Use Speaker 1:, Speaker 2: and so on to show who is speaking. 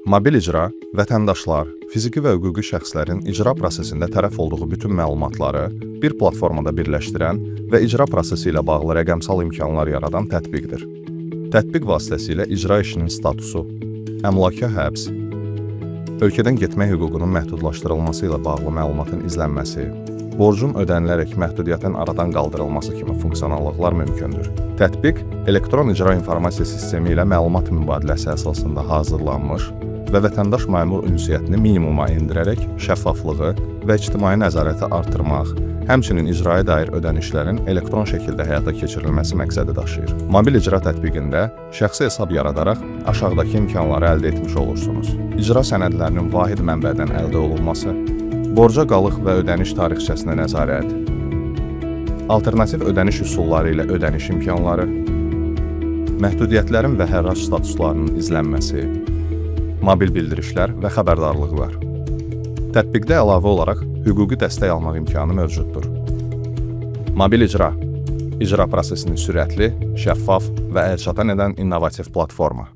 Speaker 1: Mobil icra vətəndaşlar, fiziki və hüquqi şəxslərin icra prosesində tərəf olduğu bütün məlumatları bir platformada birləşdirən və icra prosesi ilə bağlı rəqəmsal imkanlar yaradan tətbiqdir. Tətbiq vasitəsilə icra işinin statusu, əmlaka həbs, ölkədən getmək hüququnun məhdudlaşdırılması ilə bağlı məlumatın izlənməsi, borcun ödənilərək məhdudiyyətin aradan qaldırılması kimi funksionallıqlar mümkündür. Tətbiq elektron icra informasiya sistemi ilə məlumat mübadiləsi əsasında hazırlanmış və vətəndaş məmur ünsiyyətini minimuma endirərək şəffaflığı və ictimai nəzarəti artırmaq, həmçinin icraya dair ödənişlərin elektron şəkildə həyata keçirilməsi məqsədi daşıyır. Mobil icra tətbiqində şəxsi hesab yaradaraq aşağıdakı imkanları əldə etmiş olursunuz. İcra sənədlərinin vahid mənbədən əldə olunması, borca qalıq və ödəniş tarixçəsinə nəzarət, alternativ ödəniş üsulları ilə ödəniş imkanları, məhdudiyyətlərin və hərrac statuslarının izlənməsi, mobil bildirişlər və xəbərdarlıqlar. Tətbiqdə əlavə olaraq hüquqi dəstək almaq imkanı mövcuddur. Mobil icra prosesini sürətli, şəffaf və əlçatan edən innovativ platforma.